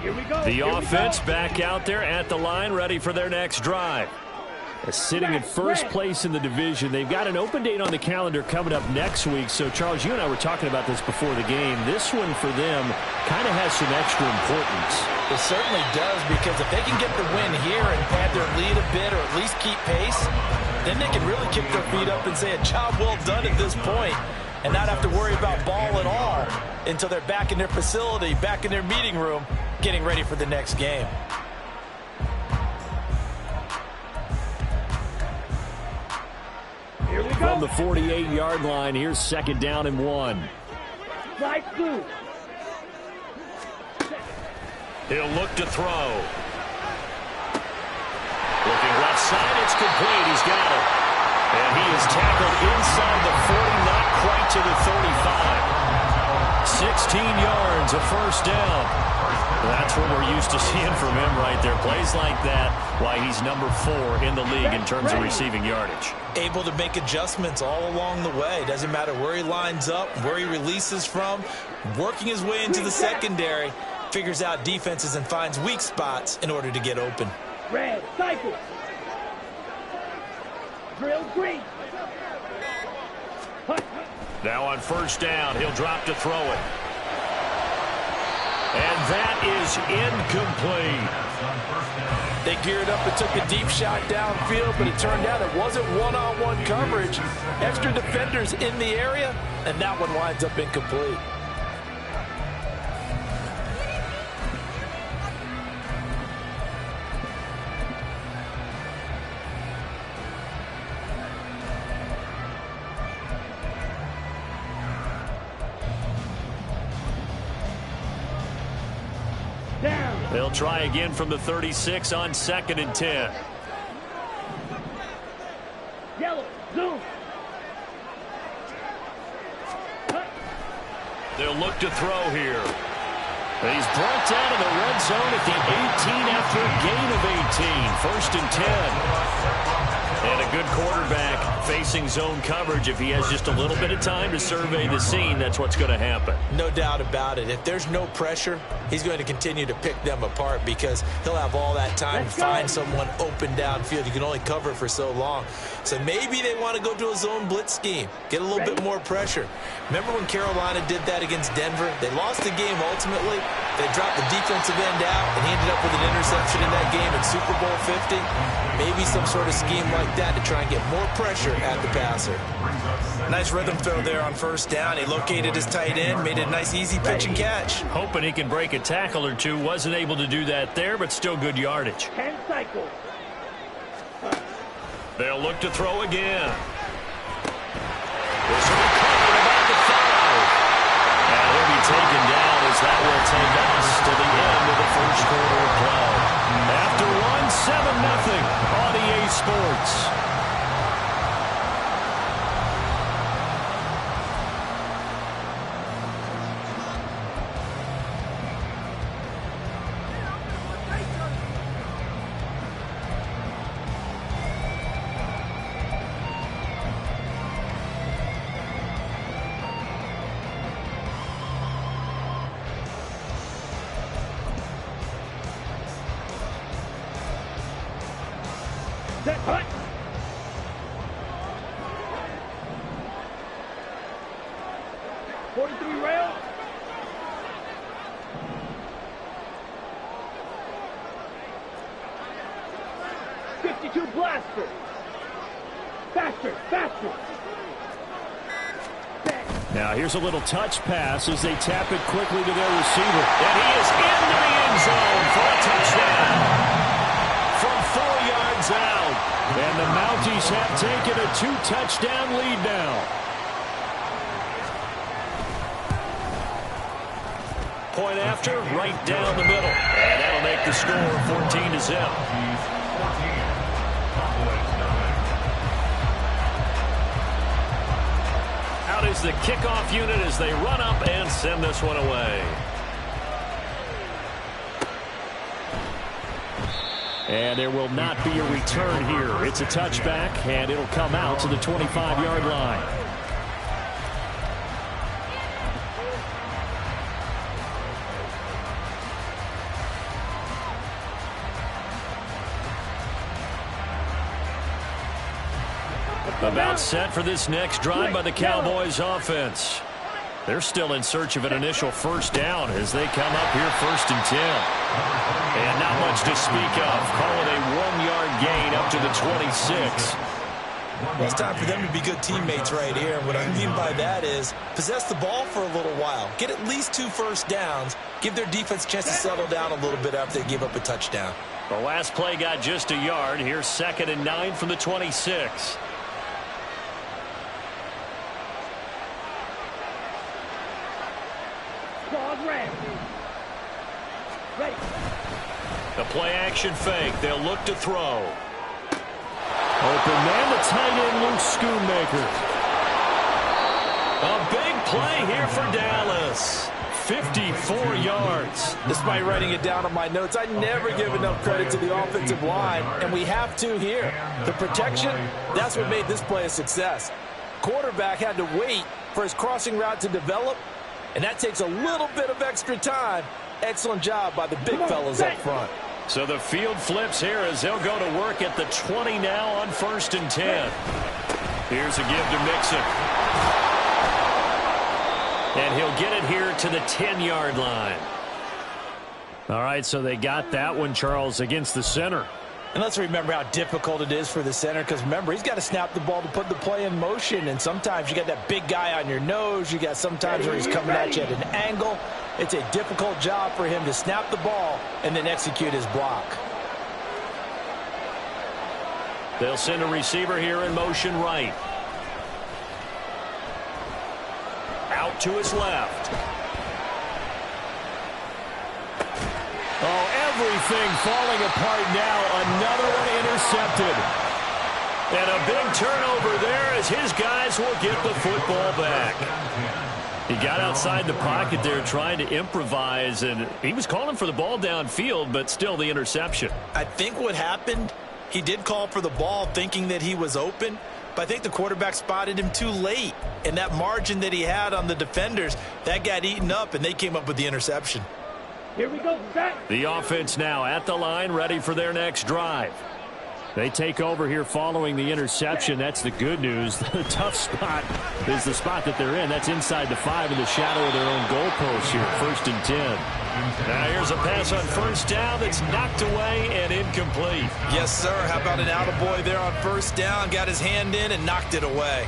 Here we go. The offense back out there at the line, ready for their next drive. Sitting in first place in the division. They've got an open date on the calendar coming up next week. So, Charles, you and I were talking about this before the game. This one for them kind of has some extra importance. It certainly does, because if they can get the win here and pad their lead a bit or at least keep pace, then they can really kick their feet up and say a job well done at this point and not have to worry about ball at all until they're back in their facility, back in their meeting room, getting ready for the next game. Here we go. From the 48-yard line, here's 2nd down and 1. Slide through. He'll look to throw. Looking left side, it's complete. He's got it. And he is tackled inside the 40, not quite to the 35. 16 yards, a first down. That's what we're used to seeing from him right there. Plays like that, why he's number 4 in the league in terms of receiving yardage. Able to make adjustments all along the way. Doesn't matter where he lines up, where he releases from. Working his way into the secondary. Figures out defenses and finds weak spots in order to get open. Red, cycle. Drill green. Now on first down, he'll drop to throw it. And that is incomplete. They geared up and took a deep shot downfield, but it turned out it wasn't one-on-one coverage. Extra defenders in the area, and that one winds up incomplete. They'll try again from the 36 on 2nd and 10. Yellow, zoom. They'll look to throw here. He's brought down in the red zone at the 18 after a gain of 18. 1st and 10. And a good quarterback facing zone coverage. If he has just a little bit of time to survey the scene, that's what's going to happen. No doubt about it. If there's no pressure, he's going to continue to pick them apart because he'll have all that time to find someone open downfield. You can only cover for so long. So maybe they want to go to a zone blitz scheme, get a little bit more pressure. Remember when Carolina did that against Denver? They lost the game ultimately. They dropped the defensive end out, and he ended up with an interception in that game in Super Bowl 50. Maybe some sort of scheme like that to try and get more pressure at the passer. Nice rhythm throw there on first down. He located his tight end, made it a nice easy pitch and catch. Hoping he can break a tackle or two. Wasn't able to do that there, but still good yardage. 10 cycles. They'll look to throw again. This will be covered about the 5. And he'll be taken down as that will take us to the end of the first quarter of play. After 1, 7-0 on EA Sports. Set, hut. .43 rail. .52 blaster. Faster, faster. Now here's a little touch pass as they tap it quickly to their receiver. And he is into the end zone for a touchdown. From 4 yards out. And the Mounties have taken a 2-touchdown lead now. Point after, right down the middle. And that'll make the score 14-0. Out is the kickoff unit as they run up and send this one away. And there will not be a return here. It's a touchback, and it'll come out to the 25-yard line. About set for this next drive by the Cowboys offense. They're still in search of an initial first down as they come up here 1st and 10. And not much to speak of. Call it a 1-yard gain up to the 26. Well, it's time for them to be good teammates right here. And what I mean by that is possess the ball for a little while. Get at least 2 first downs. Give their defense a chance to settle down a little bit after they give up a touchdown. The last play got just a yard. Here's 2nd and 9 from the 26. Ready. The play action fake. They'll look to throw. Open man, the tight end, Luke Schoonmaker. A big play here for Dallas. 54 yards. Despite writing it down on my notes, I never give enough credit to the offensive line, and we have to here. The protection, that's what made this play a success. Quarterback had to wait for his crossing route to develop, and that takes a little bit of extra time. Excellent job by the big fellas up front. So the field flips here as they'll go to work at the 20 now on 1st and 10. Here's a give to Mixon. And he'll get it here to the 10-yard line. All right, so they got that one, Charles, against the center. And let's remember how difficult it is for the center, because remember, he's got to snap the ball to put the play in motion, and sometimes you got that big guy on your nose. You got sometimes where he's coming at you at an angle. It's a difficult job for him to snap the ball and then execute his block. They'll send a receiver here in motion right. Out to his left. Oh, everything falling apart now. Another one intercepted. And a big turnover there as his guys will get the football back. He got outside the pocket there trying to improvise, and he was calling for the ball downfield, but still the interception. I think what happened, he did call for the ball thinking that he was open, but I think the quarterback spotted him too late. And that margin that he had on the defenders, that got eaten up, and they came up with the interception. Here we go. Back. The offense now at the line, ready for their next drive. They take over here following the interception. That's the good news. The tough spot is the spot that they're in. That's inside the 5 in the shadow of their own goalpost here, 1st and 10. Now here's a pass on 1st down that's knocked away and incomplete. Yes, sir. How about an attaboy there on 1st down? Got his hand in and knocked it away.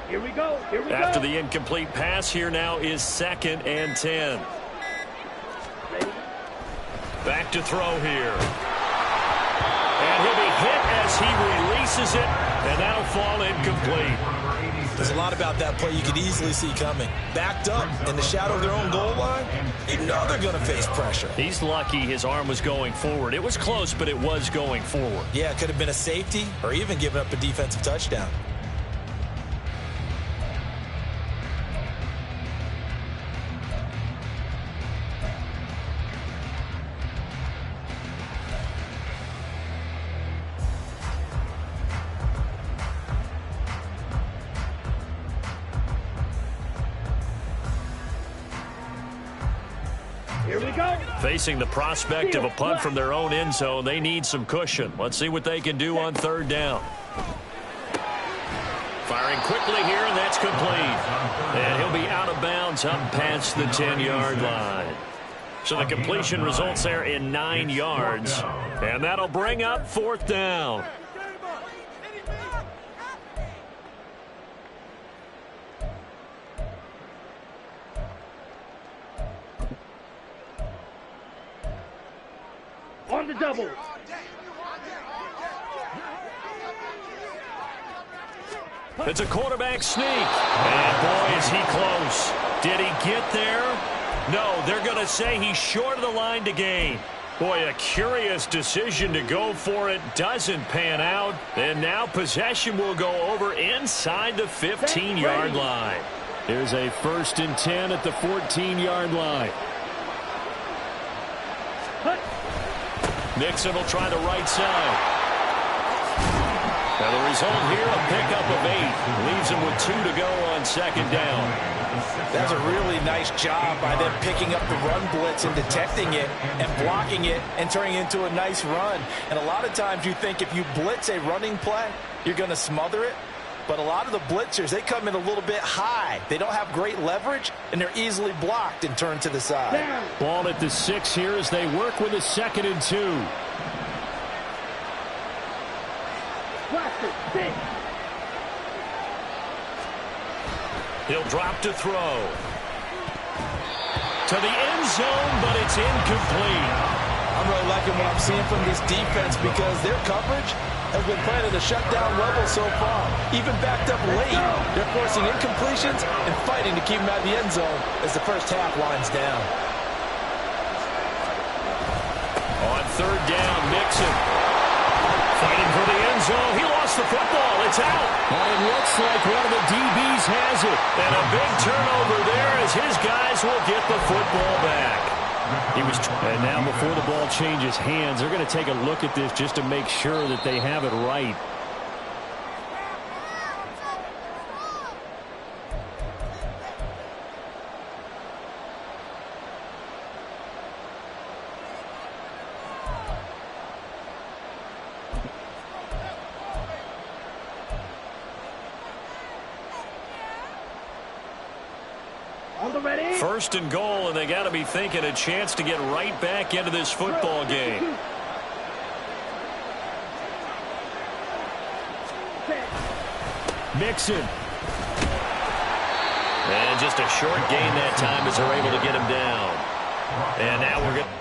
Here we go. Here we After go. the incomplete pass, here now is 2nd and 10. Ready. Back to throw here. And he'll be hit as he releases it, and that'll fall incomplete. There's a lot about that play you could easily see coming. Backed up in the shadow of their own goal line, you know they're going to face pressure. He's lucky his arm was going forward. It was close, but it was going forward. Yeah, it could have been a safety or even given up a defensive touchdown. Here we go. Facing the prospect of a punt from their own end zone, they need some cushion. Let's see what they can do on 3rd down. Firing quickly here, and that's complete. And he'll be out of bounds up past the 10-yard line. So the completion results there in 9 yards. And that'll bring up 4th down. On the double. It's a quarterback sneak. And boy, is he close. Did he get there? No, they're going to say he's short of the line to gain. Boy, a curious decision to go for it. Doesn't pan out. And now possession will go over inside the 15-yard line. Here's a 1st and 10 at the 14-yard line. Mixon will try the right side. Now the result here, a pickup of 8. Leaves him with 2 to go on 2nd down. That's a really nice job by them picking up the run blitz and detecting it and blocking it and turning it into a nice run. And a lot of times you think if you blitz a running play, you're going to smother it. But a lot of the blitzers, they come in a little bit high. They don't have great leverage, and they're easily blocked and turned to the side. Ball at the 6 here as they work with a 2nd and 2. He'll drop to throw. To the end zone, but it's incomplete. I'm really liking what I'm seeing from this defense because their coverage has been playing at a shutdown level so far. Even backed up late, they're forcing incompletions and fighting to keep them out of the end zone as the first half winds down. On 3rd down, Mixon. Fighting for the end zone. He lost the football. It's out. And it looks like one of the DBs has it. And a big turnover there as his guys will get the football back. And now before the ball changes hands, they're going to take a look at this just to make sure that they have it right. Ready? 1st and goal, and they got to be thinking a chance to get right back into this football game. Mixon. And just a short gain that time as they're able to get him down. And now we're going to...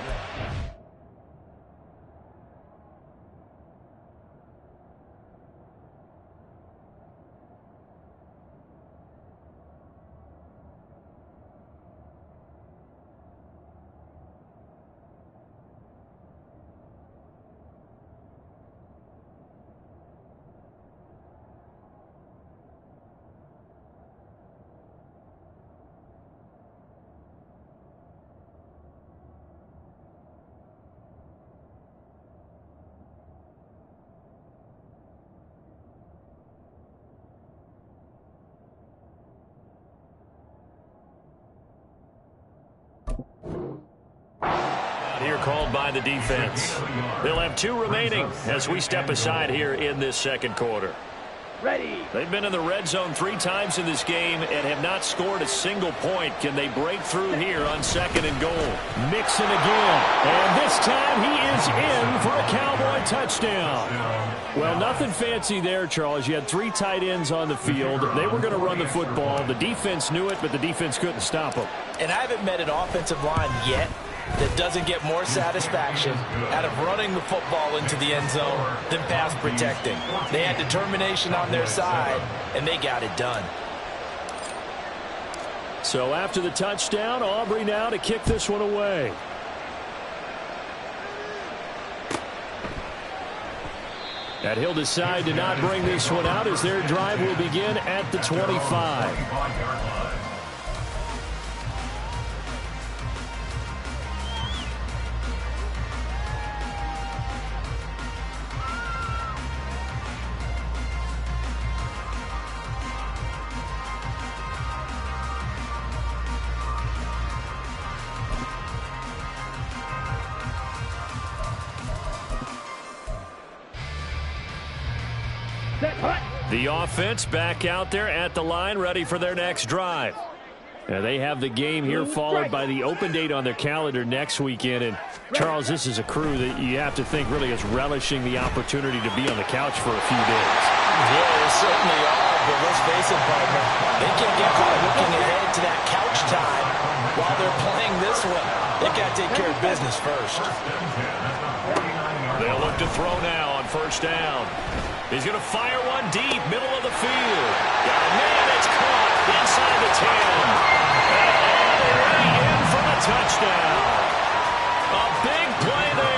Here called by the defense. They'll have 2 remaining as we step aside here in this 2nd quarter. Ready. They've been in the red zone 3 times in this game and have not scored a single point. Can they break through here on 2nd and goal? Mixon again. And this time he is in for a Cowboy touchdown. Well, nothing fancy there, Charles. You had 3 tight ends on the field. They were going to run the football. The defense knew it, but the defense couldn't stop them. And I haven't met an offensive line yet that doesn't get more satisfaction out of running the football into the end zone than pass protecting. They had determination on their side, and they got it done. So after the touchdown, Aubrey now to kick this one away. And he'll decide to not bring this one out as their drive will begin at the 25. The offense back out there at the line, ready for their next drive. Now they have the game here followed by the open date on their calendar next weekend. And, Charles, this is a crew that you have to think really is relishing the opportunity to be on the couch for a few days. Yeah, they certainly are, but let's face it, partner. They can't get caught looking ahead to that couch time while they're playing this one. They've got to take care of business first. They'll look to throw now on 1st down. He's going to fire one deep, middle of the field. Got a man, it's caught inside the 10. And they're in for a touchdown. A big play there.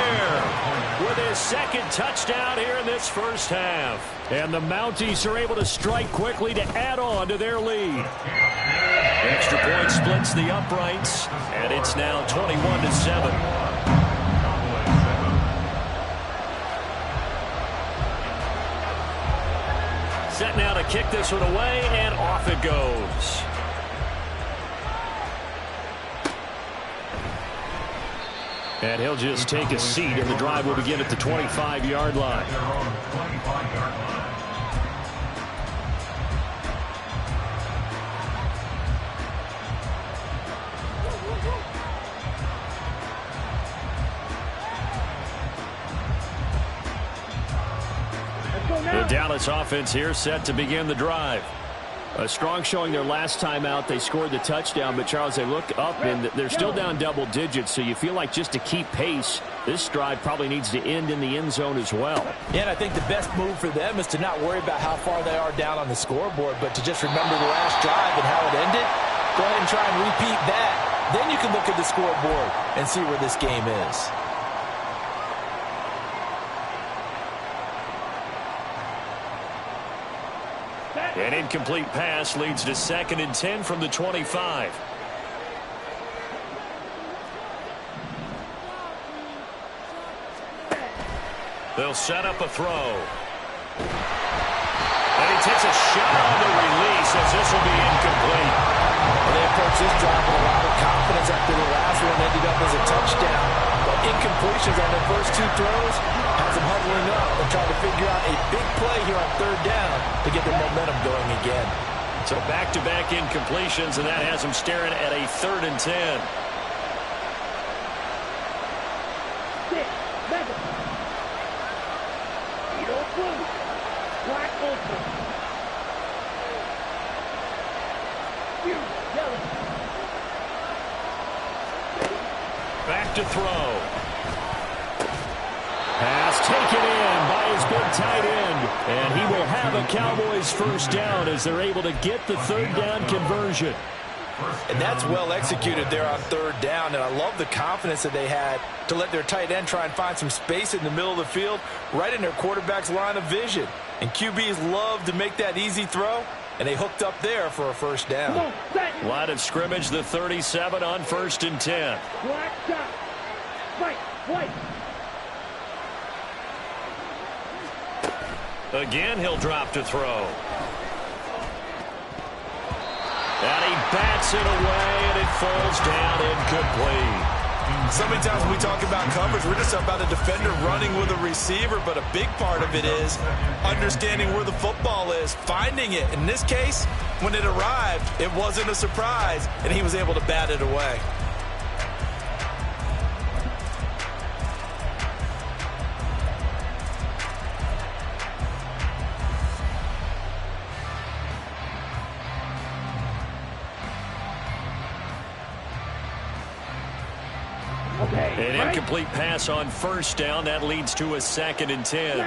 this first half. And the Mounties are able to strike quickly to add on to their lead. Extra point splits the uprights, and it's now 21-7. Set now to kick this one away, and off it goes. And he'll just take a seat, and the drive will begin at the 25-yard line. The Dallas offense here set to begin the drive. A strong showing their last time out. They scored the touchdown, but Charles, they look up and they're still down double digits, so you feel like just to keep pace, this drive probably needs to end in the end zone as well. Yeah, and I think the best move for them is to not worry about how far they are down on the scoreboard, but to just remember the last drive and how it ended. Go ahead and try and repeat that. Then you can look at the scoreboard and see where this game is. An incomplete pass leads to 2nd and 10 from the 25. They'll set up a throw. And he takes a shot on the release as this will be incomplete. Well, they approach this drive with a lot of confidence after the last one ended up as a touchdown. But incompletions on their first 2 throws has them huddling up and trying to figure out a big play here on 3rd down to get their momentum going again. So back-to-back incompletions, and that has them staring at a 3rd and 10. Back to throw. Pass taken in by his big tight end. And he will have a Cowboys first down as they're able to get the 3rd down conversion. And that's well executed there on 3rd down. And I love the confidence that they had to let their tight end try and find some space in the middle of the field, right in their quarterback's line of vision. And QBs love to make that easy throw. And they hooked up there for a first down. Line of scrimmage, the 37 on 1st and 10. Again, he'll drop to throw. And he bats it away, and it falls down incomplete. So many times when we talk about coverage, we're just about a defender running with a receiver, but a big part of it is understanding where the football is, finding it. In this case, when it arrived, it wasn't a surprise, and he was able to bat it away. An incomplete pass on 1st down. That leads to a 2nd and 10.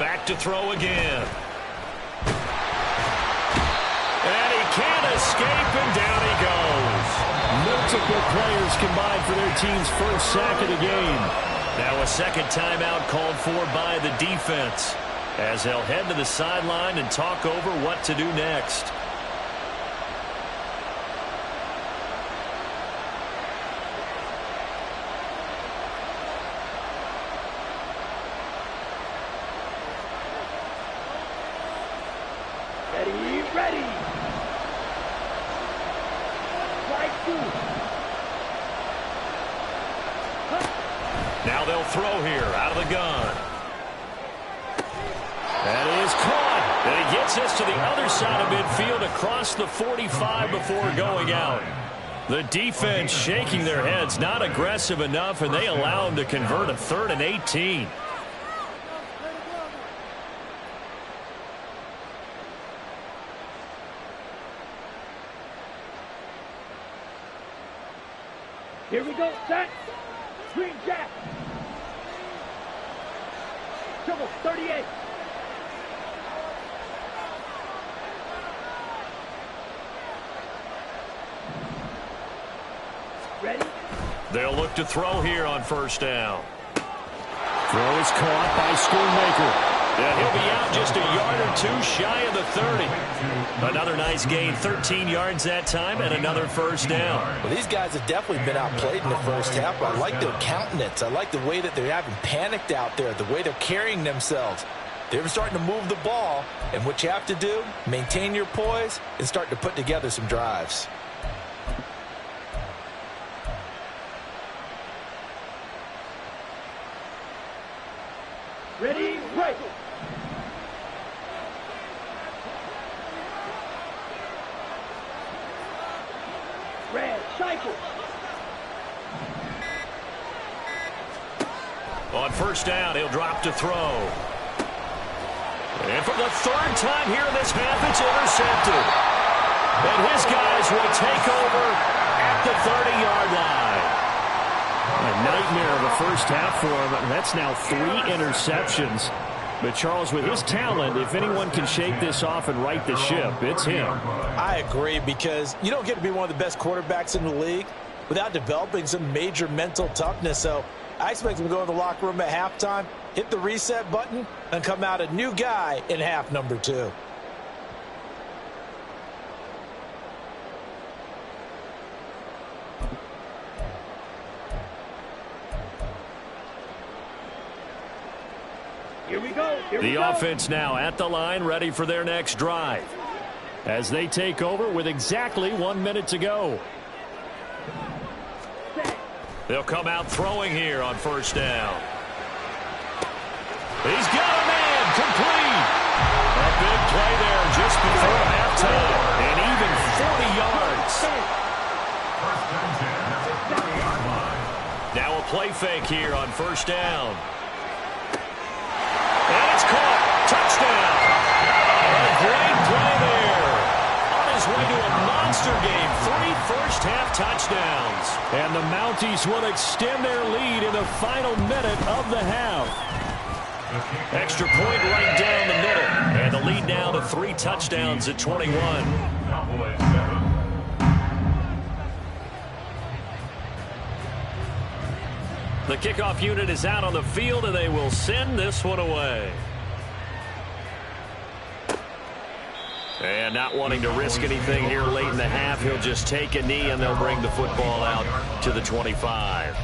Back to throw again. And he can't escape, and down he goes. Multiple players combined for their team's first sack of the game. Now a 2nd timeout called for by the defense, as they'll head to the sideline and talk over what to do next. Ready. Now they'll throw here out of the gun. That is caught. And he gets this to the other side of midfield across the 45 before going out. The defense shaking their heads, not aggressive enough, and they allow him to convert a 3rd and 18. Here we go, set. Green jack. Triple 38. Ready? They'll look to throw here on first down. Throw is caught by Schoonmaker. Yeah, he'll be out just a yard or two shy of the 30. Another nice gain, 13 yards that time, and another first down. Well, these guys have definitely been outplayed in the first half, but I like their countenance. I like the way that they're having panicked out there, the way they're carrying themselves. They're starting to move the ball, and what you have to do, maintain your poise and start to put together some drives. Ready, break. Red, cycle. On first down, he'll drop to throw. And for the third time here in this half, it's intercepted. And his guys will take over at the 30-yard line. A nightmare of a first half for him. That's now 3 interceptions. But, Charles, with his talent, if anyone can shake this off and right the ship, it's him. I agree, because you don't get to be one of the best quarterbacks in the league without developing some major mental toughness. So I expect him to go in the locker room at halftime, hit the reset button, and come out a new guy in half number 2. Here we go. The offense now at the line, ready for their next drive, as they take over with exactly 1 minute to go. They'll come out throwing here on first down. He's got a man, complete. A big play there just before halftime, and even 40 yards. Now a play fake here on first down. And it's caught. Touchdown. A great play there. On his way to a monster game. 3 first-half touchdowns. And the Mounties will extend their lead in the final minute of the half. Extra point right down the middle. And the lead now to 3 touchdowns at 21. The kickoff unit is out on the field, and they will send this one away. And not wanting to risk anything here late in the half, he'll just take a knee, and they'll bring the football out to the 25.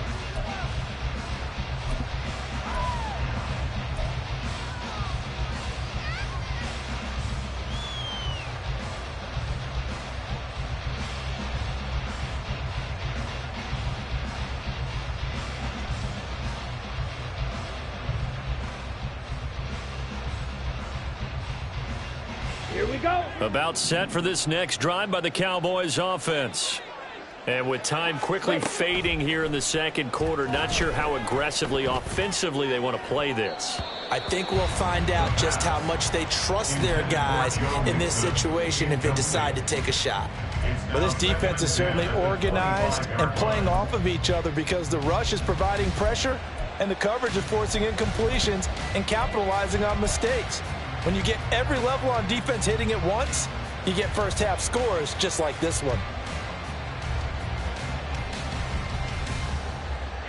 Here we go. About set for this next drive by the Cowboys offense. And with time quickly fading here in the second quarter, not sure how aggressively, offensively they want to play this. I think we'll find out just how much they trust their guys in this situation if they decide to take a shot. Well, this defense is certainly organized and playing off of each other because the rush is providing pressure and the coverage is forcing incompletions and capitalizing on mistakes. When you get every level on defense hitting it once, you get first half scores just like this one.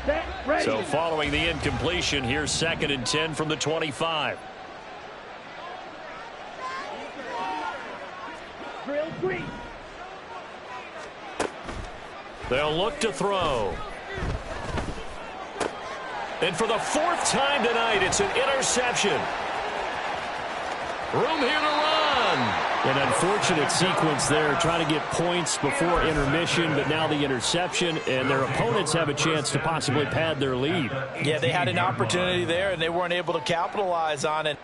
Set, ready. So following the incompletion, here's 2nd and 10 from the 25. Drill 3. They'll look to throw. And for the 4th time tonight, it's an interception. Room here to run. An unfortunate sequence there, trying to get points before intermission, but now the interception, and their opponents have a chance to possibly pad their lead. Yeah, they had an opportunity there, and they weren't able to capitalize on it.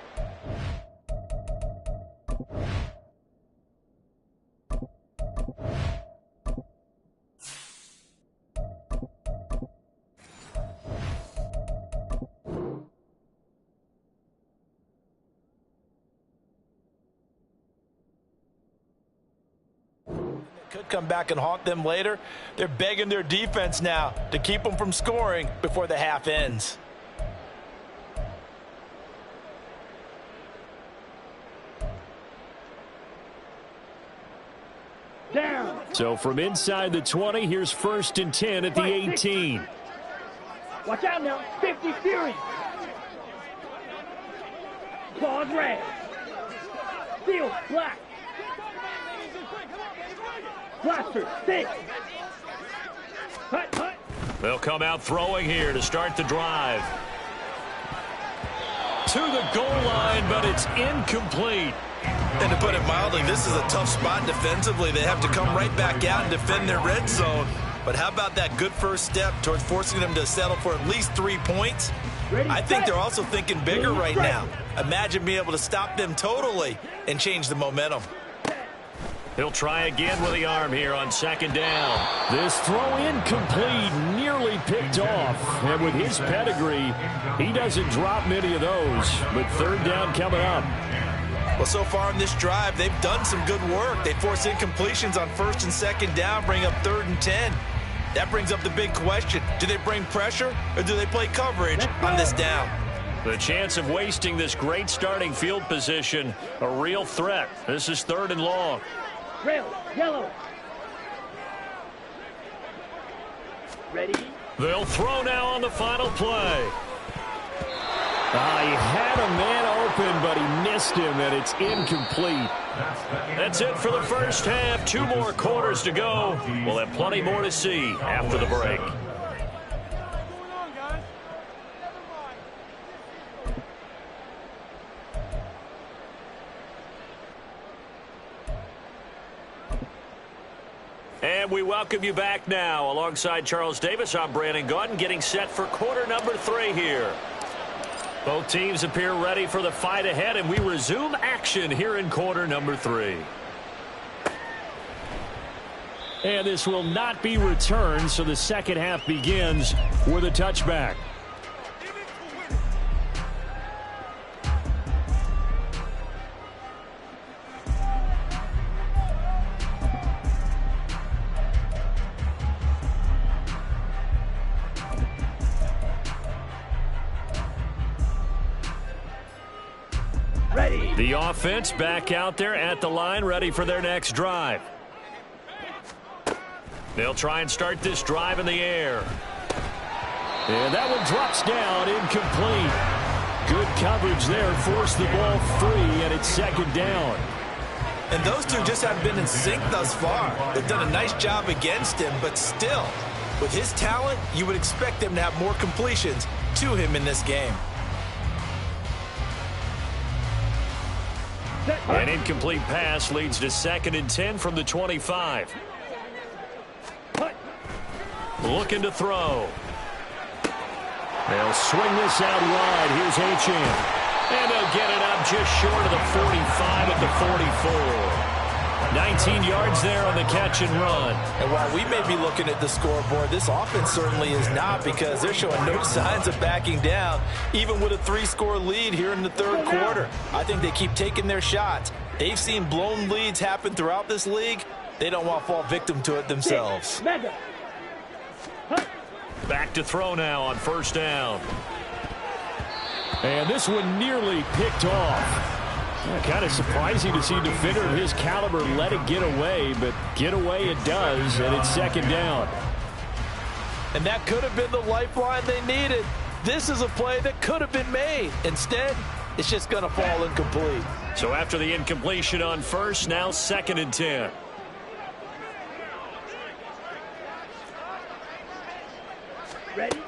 Could come back and haunt them later. They're begging their defense now to keep them from scoring before the half ends. Down. So from inside the 20, here's 1st and 10 at the 18. Watch out now. 50 Fury. Claws red. Steel black. Blaster 6. Hut, hut. They'll come out throwing here to start the drive. To the goal line, but it's incomplete. And to put it mildly, this is a tough spot defensively. They have to come right back out and defend their red zone. But how about that good first step towards forcing them to settle for at least 3 points? I think they're also thinking bigger right now. Imagine being able to stop them totally and change the momentum. He'll try again with the arm here on 2nd down. This throw incomplete, nearly picked off. And with his pedigree, he doesn't drop many of those. But 3rd down coming up. Well, so far in this drive, they've done some good work. They force incompletions on 1st and 2nd down, bring up 3rd and 10. That brings up the big question. Do they bring pressure or do they play coverage on this down? The chance of wasting this great starting field position, a real threat. This is 3rd and long. Rail, yellow. Ready? They'll throw now on the final play. He had a man open, but he missed him, and it's incomplete. That's it for the first half. 2 more quarters to go. We'll have plenty more to see after the break. And we welcome you back now. Alongside Charles Davis, I'm Brandon Gaudin, getting set for quarter number 3 here. Both teams appear ready for the fight ahead, and we resume action here in quarter number 3. And this will not be returned, so the second half begins with a touchback. Ready. The offense back out there at the line, ready for their next drive. They'll try and start this drive in the air. And that one drops down, incomplete. Good coverage there, forced the ball free, and it's 2nd down. And those two just haven't been in sync thus far. They've done a nice job against him, but still, with his talent, you would expect them to have more completions to him in this game. An incomplete pass leads to 2nd and 10 from the 25. Looking to throw. They'll swing this out wide. Here's Achane. And they'll get it up just short of the 45 at the 44. 19 yards there on the catch and run. And while we may be looking at the scoreboard, this offense certainly is not, because they're showing no signs of backing down, even with a 3-score lead here in the 3rd quarter. I think they keep taking their shots. They've seen blown leads happen throughout this league. They don't want to fall victim to it themselves. Back to throw now on 1st down. And this one nearly picked off. Kind of surprising to see a defender of his caliber let it get away, but get away it does, and it's 2nd down. And that could have been the lifeline they needed. This is a play that could have been made. Instead, it's just going to fall incomplete. So after the incompletion on 1st, now 2nd and 10. Ready?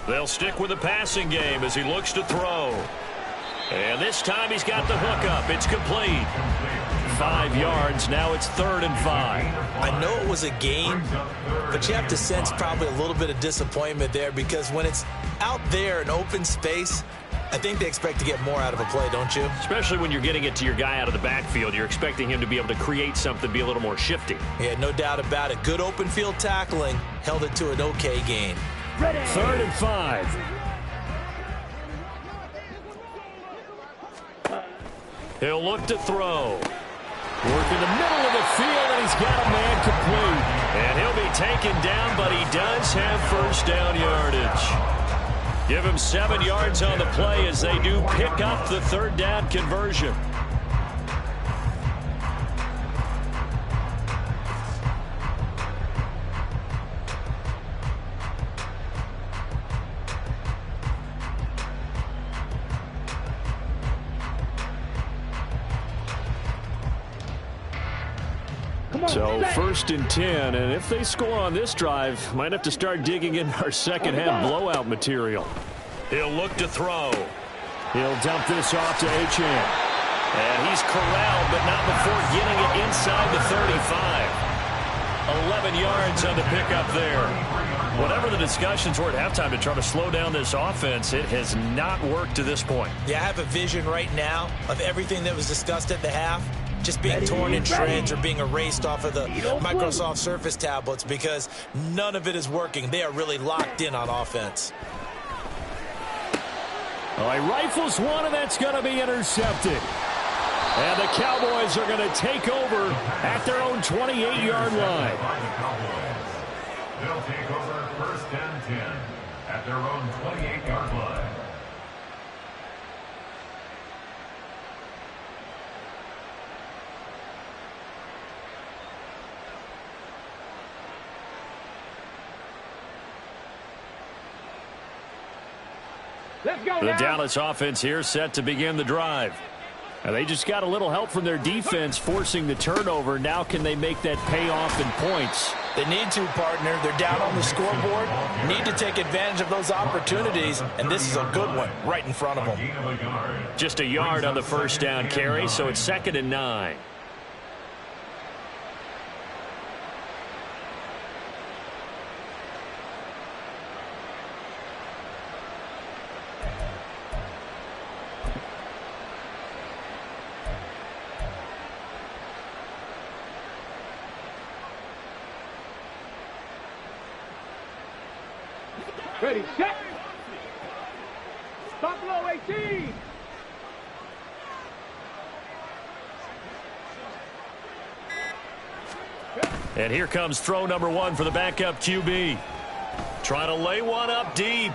They'll stick with the passing game as he looks to throw. And this time he's got the hook up. It's complete. 5 yards. Now it's 3rd and 5. I know it was a gain, but you have to sense probably a little bit of disappointment there, because when it's out there in open space, I think they expect to get more out of a play, don't you? Especially when you're getting it to your guy out of the backfield. You're expecting him to be able to create something, be a little more shifty. Yeah, no doubt about it. Good open field tackling. Held it to an okay gain. Ready. 3rd and 5. He'll look to throw. Work in the middle of the field, and he's got a man complete. And he'll be taken down, but he does have 1st down yardage. Give him 7 yards on the play as they do pick up the 3rd down conversion. So first and 10, and if they score on this drive, might have to start digging in our second half blowout material. He'll look to throw. He'll dump this off to Achane. And he's corralled, but not before getting it inside the 35. 11 yards on the pickup there. Whatever the discussions were at halftime to try to slow down this offense, it has not worked to this point. Yeah, I have a vision right now of everything that was discussed at the half just being torn in shreds or being erased off of the Microsoft Surface tablets because none of it is working. They are really locked in on offense. Well, he rifles one, and that's going to be intercepted. And the Cowboys are going to take over at their own 28-yard line. They'll take over first and 10 at their own 28-yard line. Let's go The now. Dallas offense here set to begin the drive. Now they just got a little help from their defense forcing the turnover. Now can they make that pay off in points? They need to, partner. They're down on the scoreboard. Need to take advantage of those opportunities, and this is a good one right in front of them. Just a yard on the first down carry, so it's 2nd and 9. Ready, set. Buffalo 18. And here comes throw number 1 for the backup QB. Trying to lay one up deep.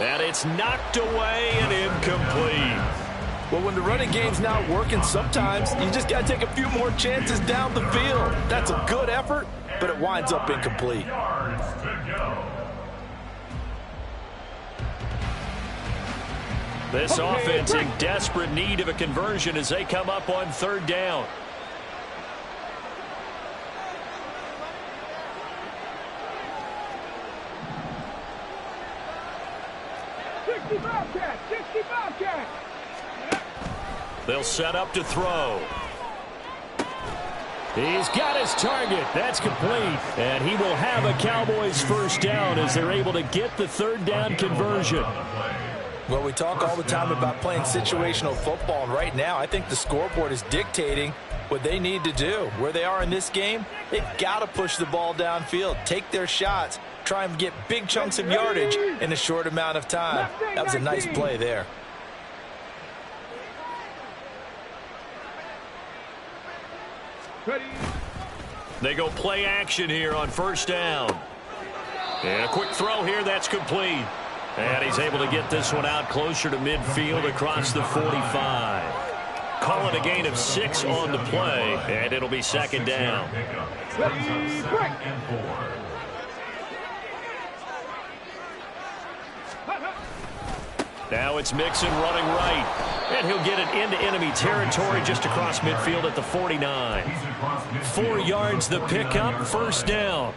And it's knocked away and incomplete. Well, when the running game's not working, sometimes you just got to take a few more chances down the field. That's a good effort, but it winds up incomplete. This offense in desperate need of a conversion as they come up on 3rd down. They'll set up to throw. He's got his target. That's complete. And he will have a Cowboys first down as they're able to get the 3rd down conversion. Well, we talk all the time about playing situational football, and right now I think the scoreboard is dictating what they need to do. Where they are in this game, they've got to push the ball downfield, take their shots, try and get big chunks of yardage in a short amount of time. That was a nice play there. They go play action here on 1st down. And a quick throw here, that's complete. And he's able to get this one out closer to midfield across the 45. Call it a gain of 6 on the play, and it'll be 2nd down. Now it's Mixon running right. And he'll get it into enemy territory just across midfield at the 49. 4 yards the pickup, 1st down.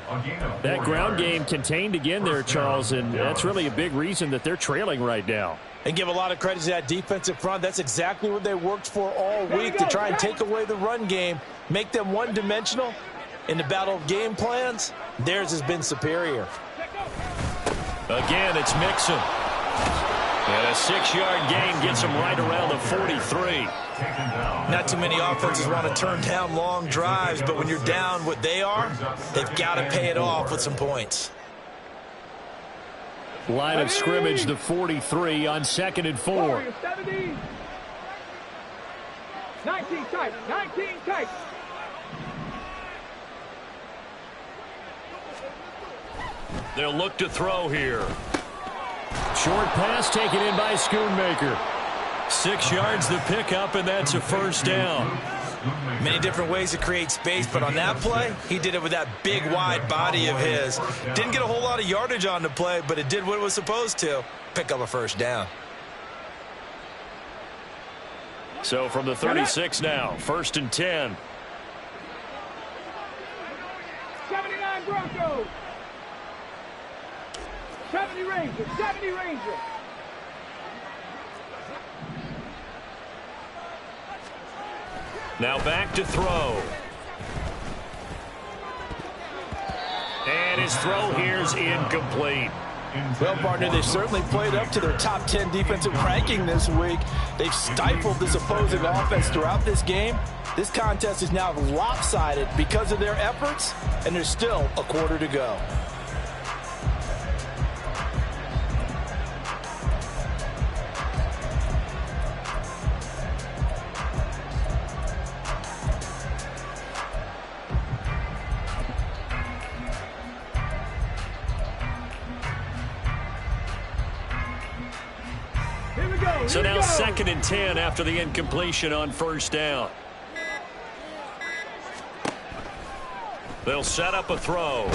That ground game contained again there, Charles, and that's really a big reason that they're trailing right now. And give a lot of credit to that defensive front. That's exactly what they worked for all week, to try and take away the run game, make them one-dimensional. In the battle of game plans, theirs has been superior. Again, it's Mixon. And a 6-yard gain gets him right around the 43. Not too many offenses want to turn down long drives, but when you're down what they are, they've got to pay it off with some points. Line of scrimmage, the 43 on 2nd and 4. 19 tight, 19 tight. They'll look to throw here. Short pass taken in by Schoonmaker. 6 yards the pickup, and that's a 1st down. Many different ways to create space, but on that play, he did it with that big, wide body of his. Didn't get a whole lot of yardage on the play, but it did what it was supposed to. Pick up a 1st down. So from the 36 now, 1st and 10. Broncos. 70 Rangers. 70 Rangers. Now back to throw. And his throw here is incomplete. Well, partner, they've certainly played up to their top 10 defensive ranking this week. They've stifled this opposing offense throughout this game. This contest is now lopsided because of their efforts, and there's still a quarter to go. So now 2nd and 10 after the incompletion on first down. They'll set up a throw.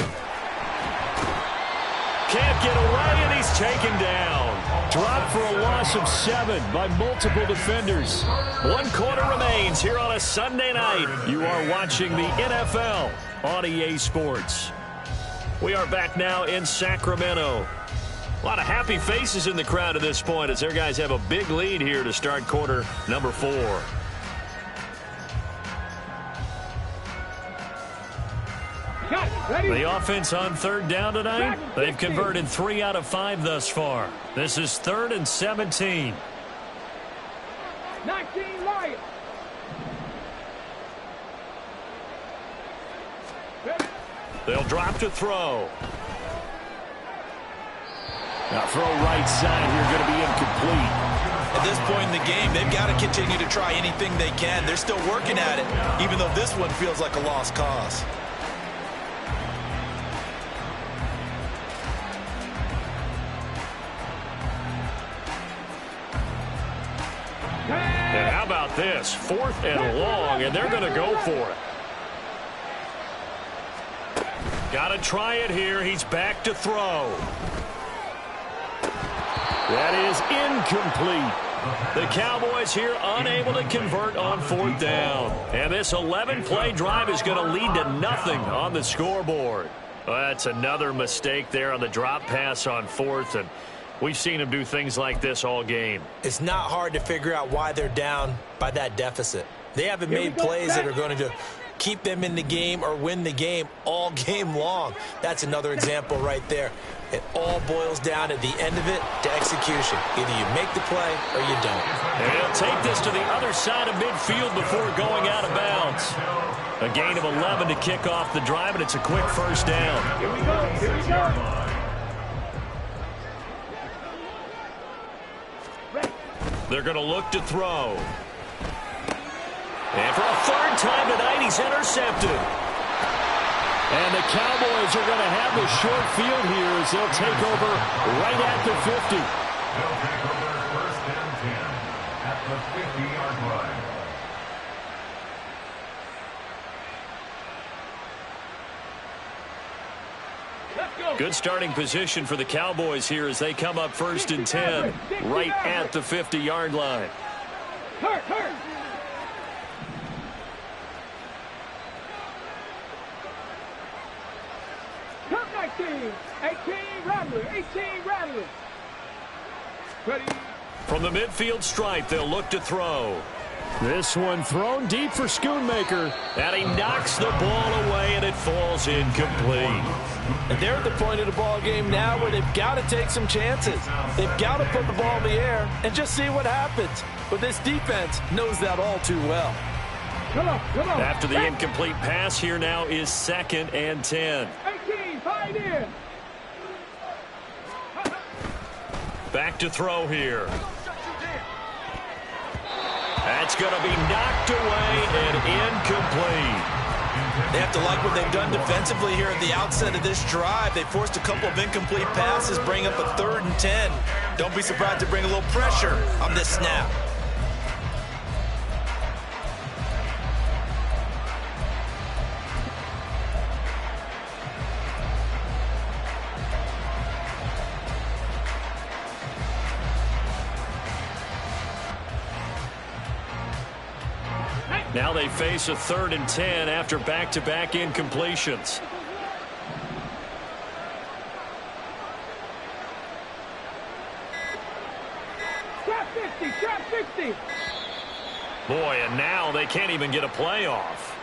Can't get away, and he's taken down. Dropped for a loss of 7 by multiple defenders. 1 quarter remains here on a Sunday night. You are watching the NFL on EA Sports. We are back now in Sacramento. A lot of happy faces in the crowd at this point as their guys have a big lead here to start quarter number 4. The offense on 3rd down tonight, they've converted 3 out of 5 thus far. This is 3rd and 17. 19 Lions. They'll drop to throw. Now throw right side here, going to be incomplete. At this point in the game, they've got to continue to try anything they can. They're still working at it, even though this one feels like a lost cause. And how about this? 4th and long, and they're going to go for it. Got to try it here. He's back to throw. That is incomplete. The Cowboys here unable to convert on 4th down. And this 11-play drive is going to lead to nothing on the scoreboard. Well, that's another mistake there on the drop pass on 4th, and we've seen them do things like this all game. It's not hard to figure out why they're down by that deficit. They haven't made plays that are going to keep them in the game or win the game all game long. That's another example right there. It all boils down at the end of it to execution. Either you make the play or you don't. And he'll take this to the other side of midfield before going out of bounds. A gain of 11 to kick off the drive, and it's a quick first down. Here we go. Here we go. They're going to look to throw. And for a 3rd time tonight, he's intercepted. And the Cowboys are going to have the short field here as they'll take over right at the 50. They'll take over 1st and 10 at the 50-yard line. Good starting position for the Cowboys here as they come up 1st and 10 right at the 50-yard line. Hurt. Come 19. 18 Rattler. 18 Rattler. Ready. From the midfield stripe, they'll look to throw. This one thrown deep for Schoonmaker. And he knocks the ball away, and it falls incomplete. And they're at the point of the ball game now where they've got to take some chances. They've got to put the ball in the air and just see what happens. But this defense knows that all too well. Come on. After the incomplete pass, here now is 2nd and 10. 18, find in. Back to throw here. That's going to be knocked away and incomplete. They have to like what they've done defensively here at the outset of this drive. They forced a couple of incomplete passes, bring up a 3rd and 10. Don't be surprised to bring a little pressure on this snap. Now they face a 3rd and 10 after back-to-back incompletions. Boy, and now they can't even get a play off.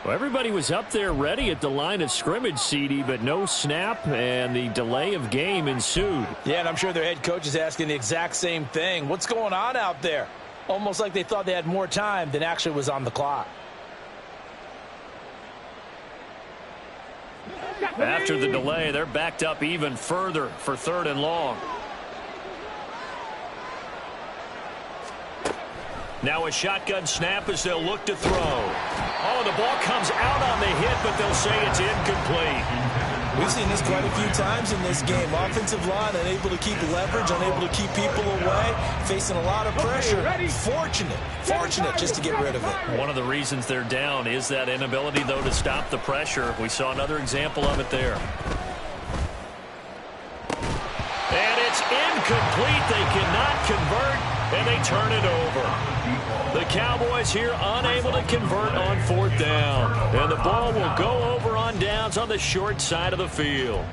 Well, everybody was up there ready at the line of scrimmage, CD, but no snap, and the delay of game ensued. Yeah, and I'm sure their head coach is asking the exact same thing. What's going on out there? Almost like they thought they had more time than actually was on the clock. After the delay, they're backed up even further for 3rd and long. Now a shotgun snap as they'll look to throw. Oh, the ball comes out on the hit, but they'll say it's incomplete. We've seen this quite a few times in this game. Offensive line unable to keep leverage, unable to keep people away, facing a lot of pressure. Fortunate just to get rid of it. One of the reasons they're down is that inability, though, to stop the pressure. We saw another example of it there. And it's incomplete. They cannot convert, and they turn it over. The Cowboys here unable to convert on 4th down. And the ball will go over on downs on the short side of the field.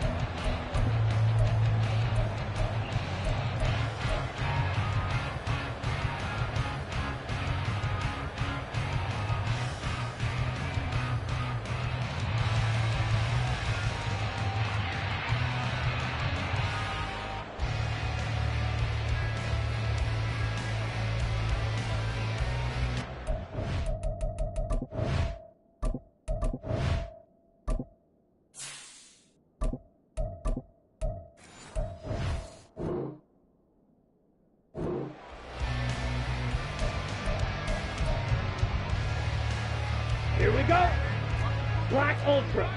Here we go. Black Ultra.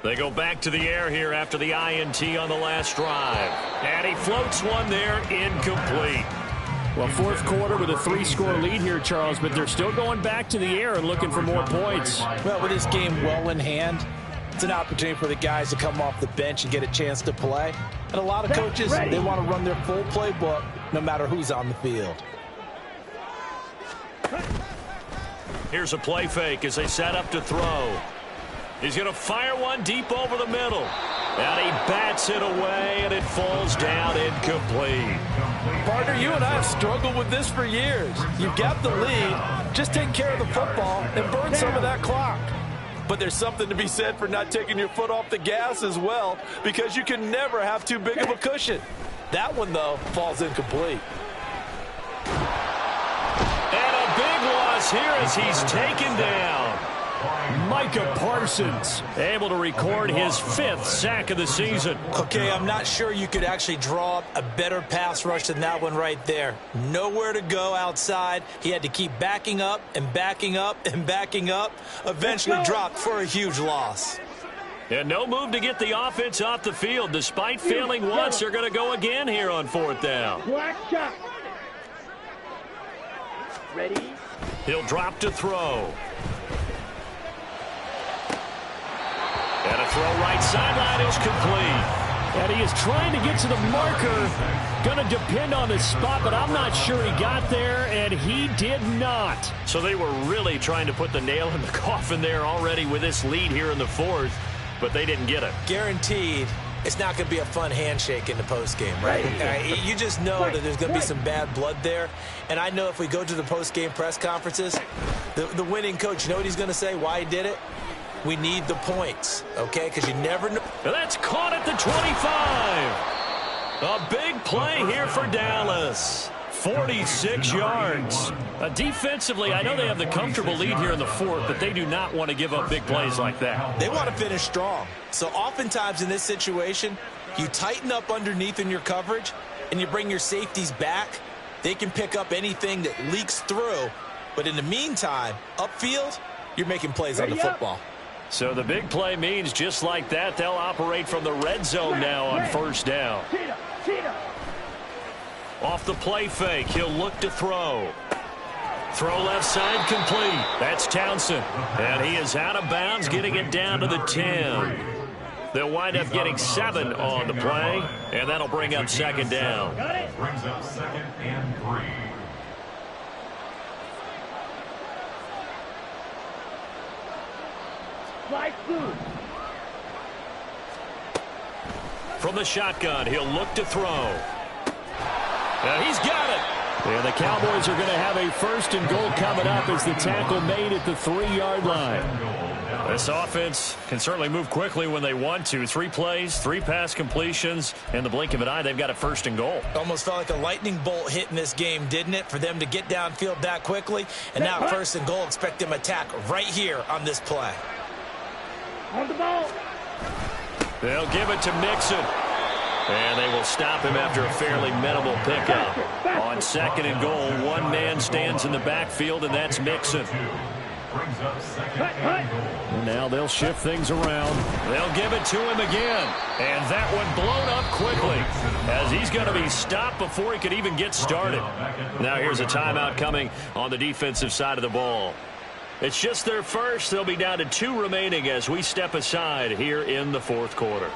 They go back to the air here after the INT on the last drive. And he floats one there, incomplete. Well, 4th quarter with a 3-score lead here, Charles, but they're still going back to the air and looking for more points. Well, with this game well in hand, it's an opportunity for the guys to come off the bench and get a chance to play. And a lot of coaches, they want to run their full playbook no matter who's on the field. Here's a play fake as they set up to throw. He's going to fire one deep over the middle. And he bats it away, and it falls down incomplete. Partner, you and I have struggled with this for years. You've got the lead. Just take care of the football and burn some of that clock. But there's something to be said for not taking your foot off the gas as well, because you can never have too big of a cushion. That one, though, falls incomplete. And a big loss here as he's taken down. Micah Parsons able to record his 5th sack of the season. Okay, I'm not sure you could actually draw up a better pass rush than that one right there. Nowhere to go outside. He had to keep backing up and backing up and backing up. Eventually dropped for a huge loss. And no move to get the offense off the field. Despite failing once, they're going to go again here on 4th down. Black shot. Ready? He'll drop to throw. And a throw right sideline is complete. And he is trying to get to the marker. Going to depend on the spot, but I'm not sure he got there, and he did not. So they were really trying to put the nail in the coffin there already with this lead here in the 4th, but they didn't get it. Guaranteed, it's not going to be a fun handshake in the postgame, right? You just know that there's going to be some bad blood there. And I know if we go to the postgame press conferences, the winning coach, you know what he's going to say, why he did it? We need the points, okay? Because you never know. That's caught at the 25. A big play here for Dallas. 46 yards. Defensively, I know they have the comfortable lead here in the 4th, but they do not want to give up big plays like that. They want to finish strong. So oftentimes in this situation, you tighten up underneath in your coverage, and you bring your safeties back. They can pick up anything that leaks through. But in the meantime, upfield, you're making plays on the football. So the big play means just like that, they'll operate from the red zone now on 1st down. Off the play fake, he'll look to throw. Throw left side complete. That's Townsend. And he is out of bounds, getting it down to the 10. They'll wind up getting 7 on the play, and that'll bring up 2nd down. Brings up 2nd and 3. From the shotgun, he'll look to throw. He's got it. And the Cowboys are going to have a 1st and goal coming up as the tackle made at the 3-yard line. This offense can certainly move quickly when they want to. 3 plays, 3 pass completions. In the blink of an eye, they've got a 1st and goal. Almost felt like a lightning bolt hit in this game, didn't it? For them to get downfield that quickly. And now 1st and goal, expect them to attack right here on this play. On the ball. They'll give it to Mixon. And they will stop him after a fairly minimal pickup. On 2nd and goal, one man stands in the backfield, and that's Mixon. And now they'll shift things around. They'll give it to him again. And that one blown up quickly as he's going to be stopped before he could even get started. Now here's a timeout coming on the defensive side of the ball. It's just their first. They'll be down to 2 remaining as we step aside here in the 4th quarter.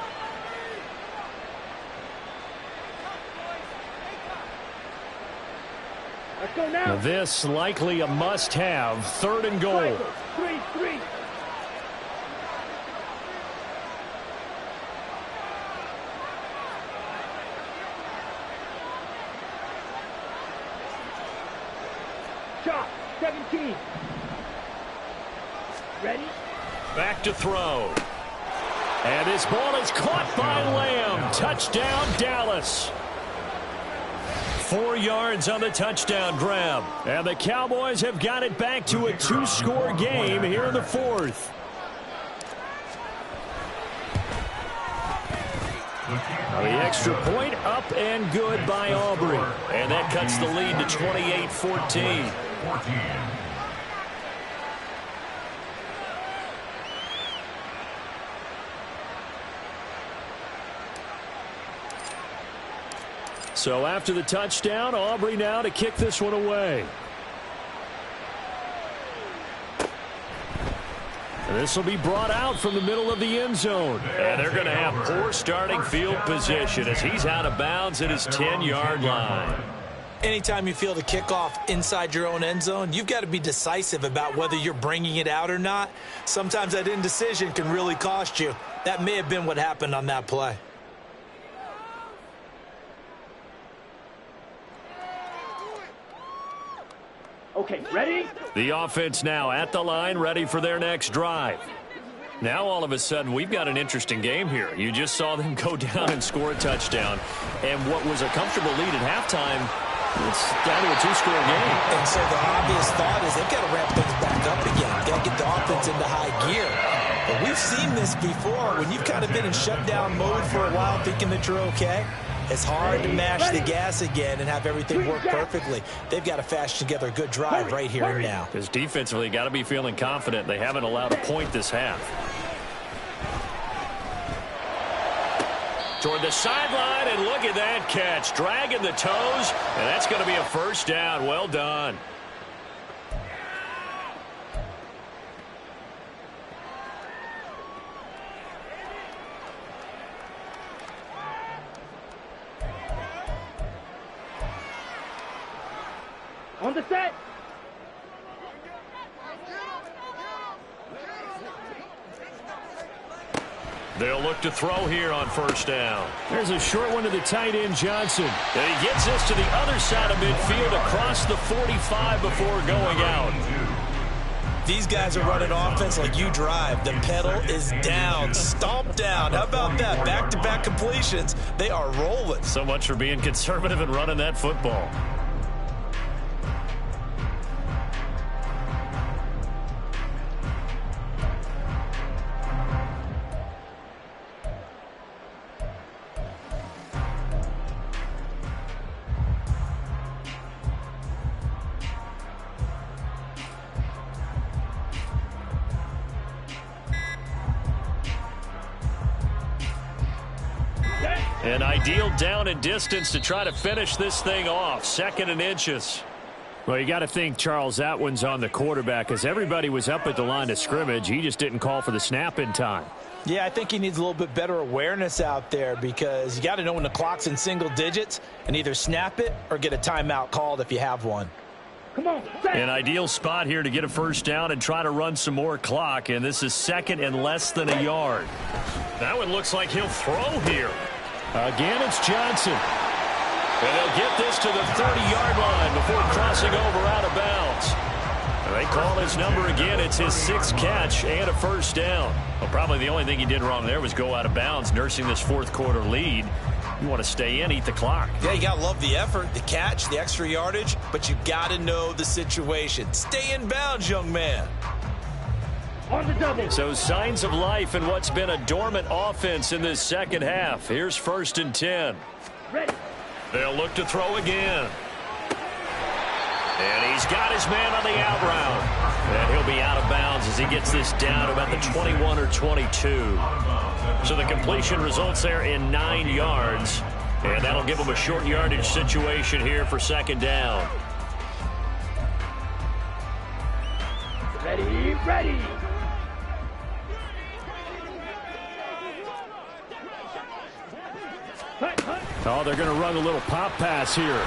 Let's go now. This likely a must-have. 3rd and goal. 3-3. Shot. 17. Ready? Back to throw. And this ball is caught by Lamb. Touchdown, Dallas. 4 yards on the touchdown grab. And the Cowboys have got it back to a 2-score game here in the 4th. The extra point up and good by Aubrey. And that cuts the lead to 28-14. So after the touchdown, Aubrey now to kick this one away. And this will be brought out from the middle of the end zone. And they're going to have poor starting field position as he's out of bounds at his 10-yard line. Anytime you feel the kickoff inside your own end zone, you've got to be decisive about whether you're bringing it out or not. Sometimes that indecision can really cost you. That may have been what happened on that play. Okay, ready? The offense now at the line, ready for their next drive. Now all of a sudden we've got an interesting game here. You just saw them go down and score a touchdown. And what was a comfortable lead at halftime, it's down to a 2-score game. And so the obvious thought is they've got to ramp things back up again. Got to get the offense into high gear. But we've seen this before. When you've kind of been in shutdown mode for a while thinking that you're okay, it's hard to mash the gas again and have everything work perfectly. They've got to fashion together a good drive right here and now. Because defensively, got to be feeling confident. They haven't allowed a point this half. Toward the sideline, and look at that catch. Dragging the toes, and that's going to be a 1st down. Well done. On the set. They'll look to throw here on 1st down. There's a short one to the tight end, Johnson. And he gets this to the other side of midfield across the 45 before going out. These guys are running offense like you drive. The pedal is down, stomped down. How about that? Back-to-back completions. They are rolling. So much for being conservative and running that football. An ideal down and distance to try to finish this thing off. 2nd and inches. Well, you got to think, Charles, that one's on the quarterback as everybody was up at the line of scrimmage. He just didn't call for the snap in time. Yeah, I think he needs a little bit better awareness out there because you got to know when the clock's in single digits and either snap it or get a timeout called if you have one. Come on, set. An ideal spot here to get a 1st down and try to run some more clock, and this is 2nd and less than a yard. That one looks like he'll throw here. Again, it's Johnson. And they'll get this to the 30-yard line before crossing over out of bounds. And they call his number again. It's his 6th catch and a first down. Well, probably the only thing he did wrong there was go out of bounds, nursing this fourth quarter lead. You want to stay in, eat the clock. Yeah, you got to love the effort, the catch, the extra yardage, but you got to know the situation. Stay in bounds, young man. On the double. So signs of life in what's been a dormant offense in this second half. Here's 1st and 10. Ready. They'll look to throw again. And he's got his man on the out route. And he'll be out of bounds as he gets this down about the 21 or 22. So the completion results there in 9 yards. And that'll give him a short yardage situation here for 2nd down. Ready, ready. Oh, they're going to run a little pop pass here.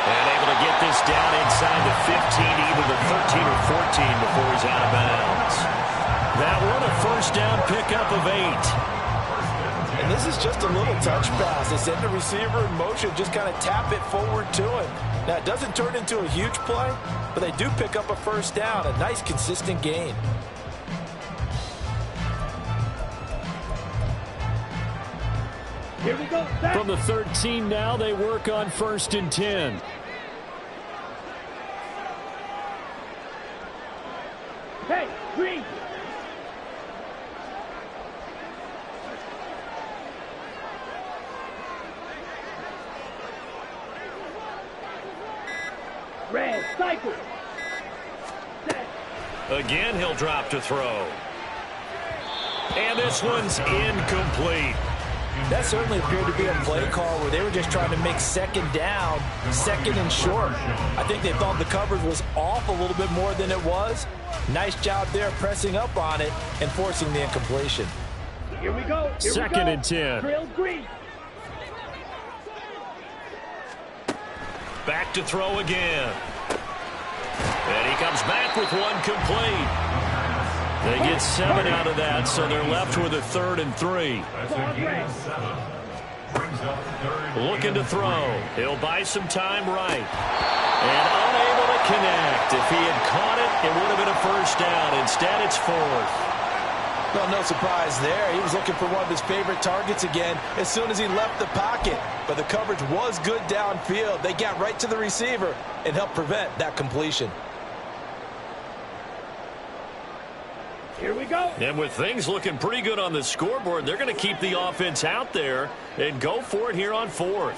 And able to get this down inside the 15, either the 13 or 14 before he's out of bounds. That one a first down pickup of 8. And this is just a little touch pass. They send the receiver in motion, just kind of tap it forward to him. Now, it doesn't turn into a huge play, but they do pick up a first down, a nice, consistent gain. Here we go. Set. From the 13 now, they work on 1st and 10. Hey, green. Red, cycle. Set. Again, he'll drop to throw. And this one's incomplete. That certainly appeared to be a play call where they were just trying to make 2nd down, 2nd and short. I think they thought the coverage was off a little bit more than it was. Nice job there pressing up on it and forcing the incompletion. Here we go. Here 2nd we go. and 10. Trail green. Back to throw again. And he comes back with one complete. They get 7 out of that, so they're left with a 3rd and 3. That's a gain of 7. Brings up 3rd. Looking to throw. He'll buy some time right. And unable to connect. If he had caught it, it would have been a first down. Instead, it's 4th. Well, no surprise there. He was looking for one of his favorite targets again as soon as he left the pocket. But the coverage was good downfield. They got right to the receiver and helped prevent that completion. Here we go. And with things looking pretty good on the scoreboard, they're going to keep the offense out there and go for it here on 4th.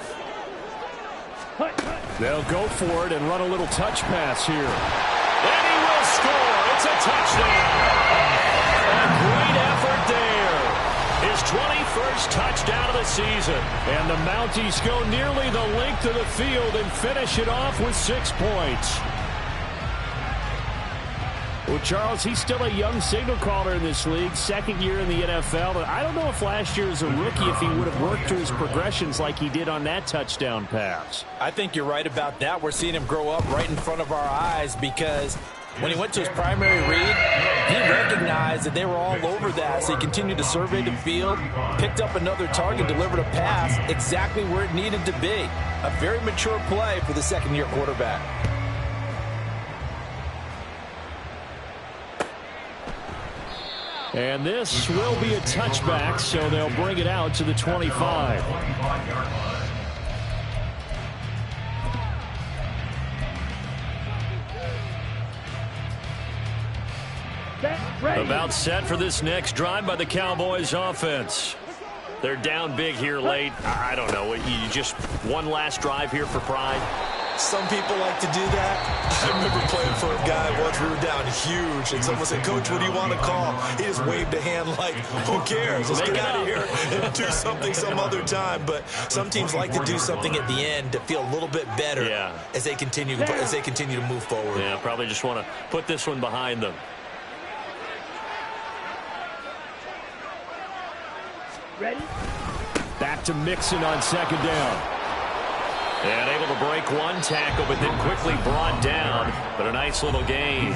They'll go for it and run a little touch pass here. And he will score. It's a touchdown. A great effort there. His 21st touchdown of the season. And the Mounties go nearly the length of the field and finish it off with 6 points. Well, Charles, he's still a young signal caller in this league, 2nd year in the NFL. But I don't know if last year as a rookie, if he would have worked through his progressions like he did on that touchdown pass. I think you're right about that. We're seeing him grow up right in front of our eyes because when he went to his primary read, he recognized that they were all over that. So he continued to survey the field, picked up another target, delivered a pass exactly where it needed to be. A very mature play for the 2nd-year quarterback. And this will be a touchback, so they'll bring it out to the 25. About set for this next drive by the Cowboys offense. They're down big here late. I don't know. You just one last drive here for pride. Some people like to do that. I remember playing for a guy once we were down huge, and someone said, "Coach, what do you want to call?" He just waved a hand like, "Who cares? Let's get out of here and do something some other time." But some teams like to do something at the end to feel a little bit better as they continue to move forward. Yeah, probably just want to put this one behind them. Ready? Back to Mixon on 2nd down. And able to break one tackle, but then quickly brought down. But a nice little gain.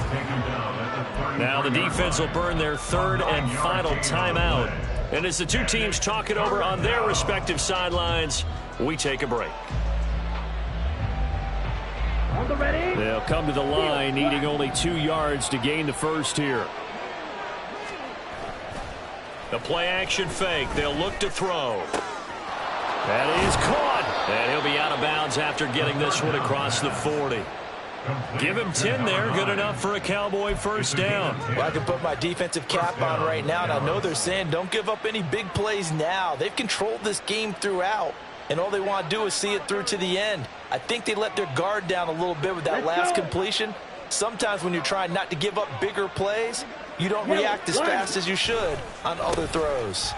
Now the defense will burn their third and final timeout. And as the two teams talk it over on their respective sidelines, we take a break. On the ready. They'll come to the line, needing only 2 yards to gain the first here. The play-action fake. They'll look to throw. That is caught. And he'll be out of bounds after getting this one across the 40. Give him 10 there. Good enough for a Cowboy first down. Well, I can put my defensive cap on right now, and I know they're saying don't give up any big plays now. They've controlled this game throughout, and all they want to do is see it through to the end. I think they let their guard down a little bit with that last completion. Sometimes when you're trying not to give up bigger plays, you don't react as fast as you should on other throws.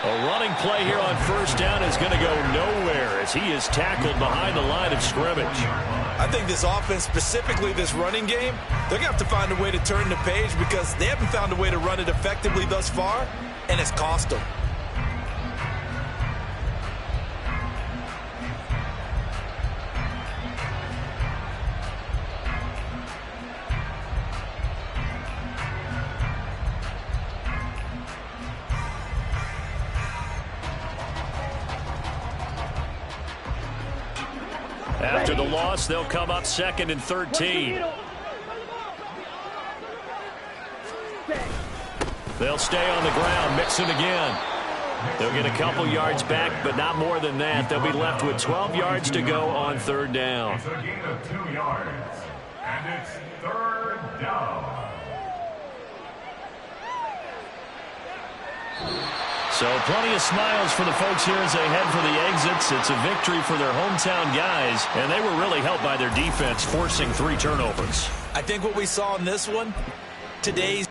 A running play here on first down is going to go nowhere as he is tackled behind the line of scrimmage. I think this offense, specifically this running game, they're going to have to find a way to turn the page because they haven't found a way to run it effectively thus far, and it's cost them. After the loss, they'll come up 2nd and 13. They'll stay on the ground, mix it again. They'll get a couple yards back, but not more than that. They'll be left with 12 yards to go on 3rd down. It's a gain of 2 yards, and it's 3rd down. So plenty of smiles for the folks here as they head for the exits. It's a victory for their hometown guys, and they were really helped by their defense, forcing 3 turnovers. I think what we saw in this one, today's